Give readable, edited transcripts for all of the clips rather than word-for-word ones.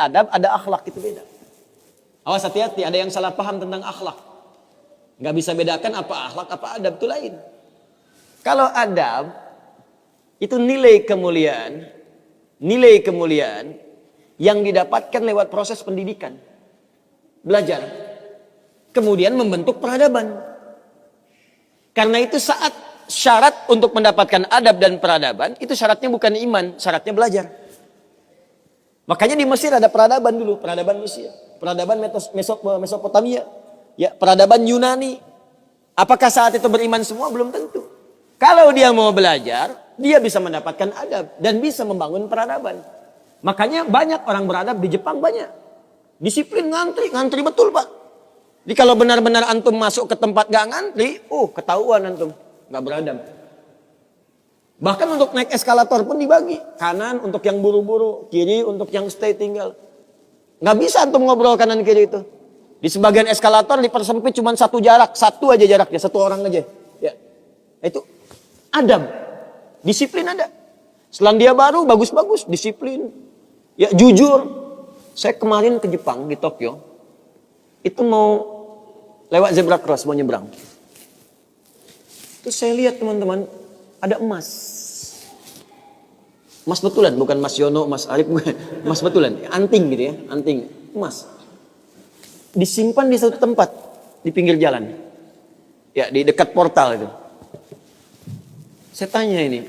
adab, ada akhlak, itu beda. Awas hati-hati, ada yang salah paham tentang akhlak. Nggak bisa bedakan apa akhlak, apa adab, itu lain. Kalau adab, itu nilai kemuliaan yang didapatkan lewat proses pendidikan. Belajar. Kemudian membentuk peradaban. Karena itu saat syarat untuk mendapatkan adab dan peradaban, itu syaratnya bukan iman, syaratnya belajar. Makanya di Mesir ada peradaban dulu, peradaban Mesir, peradaban Mesopotamia, ya, peradaban Yunani. Apakah saat itu beriman semua? Belum tentu. Kalau dia mau belajar, dia bisa mendapatkan adab dan bisa membangun peradaban. Makanya banyak orang beradab di Jepang, banyak. Disiplin, ngantri betul, Pak. Jadi kalau benar-benar antum masuk ke tempat gak ngantri, ketahuan antum gak beradab. Bahkan untuk naik eskalator pun dibagi. Kanan untuk yang buru-buru, kiri untuk yang stay tinggal. Gak bisa antum ngobrol kanan kiri itu. Di sebagian eskalator dipersempit cuma satu aja jaraknya, satu orang aja. Ya. Itu adab. Disiplin ada. Selandia Baru bagus-bagus, disiplin. Ya, jujur. Saya kemarin ke Jepang, di Tokyo. Itu mau lewat zebra cross, mau nyebrang. Terus saya lihat teman-teman, ada emas. Emas betulan, bukan Mas Yono, Mas Arif, bukan. Emas betulan, anting gitu ya, anting, emas. Disimpan di satu tempat, di pinggir jalan. Ya, di dekat portal itu. Saya tanya ini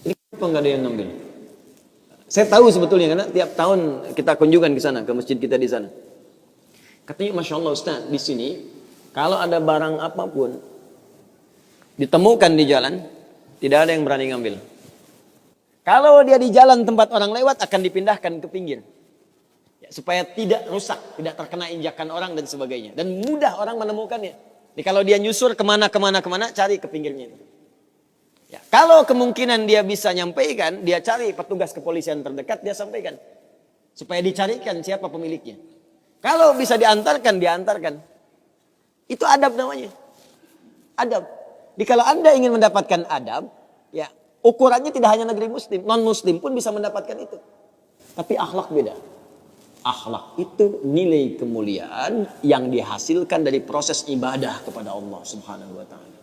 kenapa nggak ada yang ngambil? Saya tahu sebetulnya, karena tiap tahun kita kunjungan ke sana, ke masjid kita di sana. Katanya, Masya Allah Ustaz, di sini kalau ada barang apapun ditemukan di jalan, tidak ada yang berani ngambil. Kalau dia di jalan tempat orang lewat, akan dipindahkan ke pinggir. Ya, supaya tidak rusak, tidak terkena injakan orang dan sebagainya. Dan mudah orang menemukannya. Jadi kalau dia nyusur kemana, cari ke pinggirnya itu. Ya, kalau kemungkinan dia bisa nyampaikan, dia cari petugas kepolisian terdekat, dia sampaikan. Supaya dicarikan siapa pemiliknya. Kalau bisa diantarkan. Itu adab namanya. Adab. Jadi kalau Anda ingin mendapatkan adab, ya ukurannya tidak hanya negeri muslim, non-muslim pun bisa mendapatkan itu. Tapi akhlak beda. Akhlak itu nilai kemuliaan yang dihasilkan dari proses ibadah kepada Allah Subhanahu wa taala.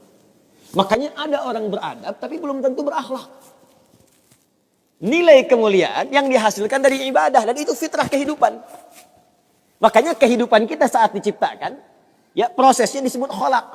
Makanya ada orang beradab tapi belum tentu berakhlak. Nilai kemuliaan yang dihasilkan dari ibadah, dan itu fitrah kehidupan. Makanya kehidupan kita saat diciptakan, ya prosesnya disebut khalaq.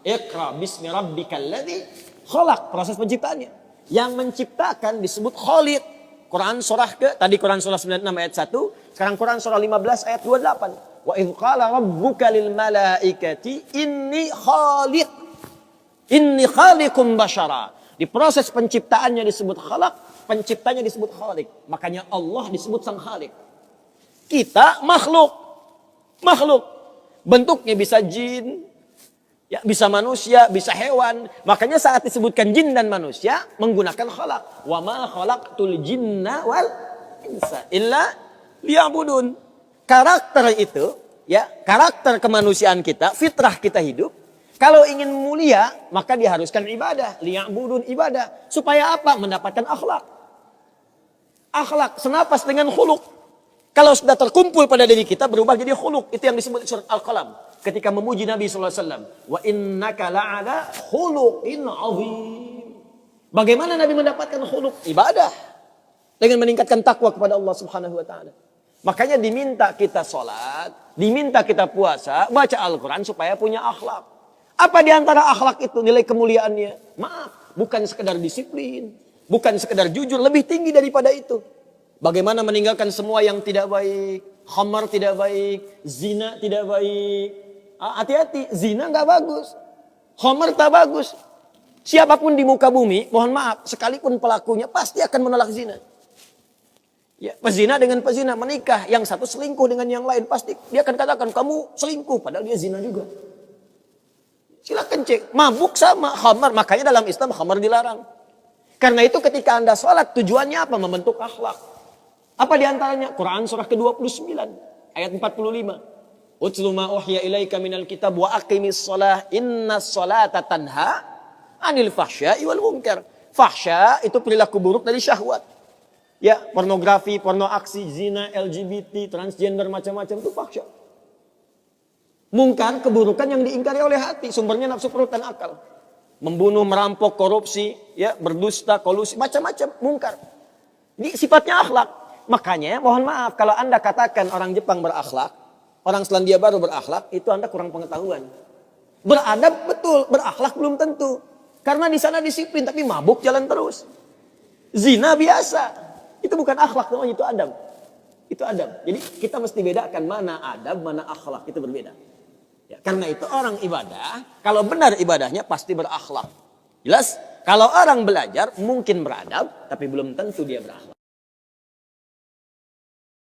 Iqra bismi rabbikal ladzi khalaq, proses penciptaannya. Yang menciptakan disebut Khaliq. Quran surah Quran surah 96 ayat 1, sekarang Quran surah 15 ayat 28. Wa idz qala rabbuka lil malaikati inni khaliqum basyara. Di proses penciptaannya disebut khalaq, penciptanya disebut Khaliq. Makanya Allah disebut sang Khaliq. Kita makhluk. Bentuknya bisa jin, ya, bisa manusia, bisa hewan. Makanya saat disebutkan jin dan manusia menggunakan khalaq. Wa ma khalaqtul jinna wal insa illa liya'budun. Karakter itu, ya, karakter kemanusiaan kita, fitrah kita hidup. Kalau ingin mulia, maka diharuskan ibadah, liya'budun, ibadah. Supaya apa? Mendapatkan akhlak. Akhlak senapas dengan khuluq. Kalau sudah terkumpul pada diri kita, berubah jadi khuluq. Itu yang disebut surat Al-Qalam. Ketika memuji Nabi SAW. Wa innaka la'ala khuluqin azim. Bagaimana Nabi mendapatkan khuluq? Ibadah. Dengan meningkatkan takwa kepada Allah Subhanahu wa ta'ala. Makanya diminta kita sholat, diminta kita puasa, baca Al-Quran supaya punya akhlak. Apa diantara akhlak itu nilai kemuliaannya? Maaf, bukan sekedar disiplin. Bukan sekedar jujur, lebih tinggi daripada itu. Bagaimana meninggalkan semua yang tidak baik. Khamar tidak baik. Zina tidak baik. Hati-hati, zina gak bagus. Khamar tak bagus. Siapapun di muka bumi, mohon maaf, sekalipun pelakunya pasti akan menolak zina. Ya, pezina dengan pezina menikah. Yang satu selingkuh dengan yang lain. Pasti dia akan katakan, kamu selingkuh. Padahal dia zina juga. Silakan cek. Mabuk sama khamar. Makanya dalam Islam khamar dilarang. Karena itu ketika Anda sholat, tujuannya apa? Membentuk akhlak. Apa diantaranya? Quran surah ke-29 ayat 45. Utlu ma uhya ilaika minal kitab wa aqimis shalah innas sholata tanha anil fahsya'i wal munkar. Fahsya itu perilaku buruk dari syahwat. Ya, pornografi, porno aksi, zina, LGBT, transgender, macam-macam itu fahsya. Mungkar, keburukan yang diingkari oleh hati, sumbernya nafsu perut dan akal. Membunuh, merampok, korupsi, ya, berdusta, kolusi, macam-macam, mungkar. Ini sifatnya akhlak. Makanya, mohon maaf, kalau Anda katakan orang Jepang berakhlak, orang Selandia Baru berakhlak, itu Anda kurang pengetahuan. Beradab betul, berakhlak belum tentu. Karena di sana disiplin, tapi mabuk jalan terus. Zina biasa. Itu bukan akhlak, namanya itu adab. Itu adab. Jadi kita mesti bedakan mana adab, mana akhlak. Itu berbeda. Ya, karena itu orang ibadah, kalau benar ibadahnya pasti berakhlak. Jelas? Kalau orang belajar mungkin beradab, tapi belum tentu dia berakhlak.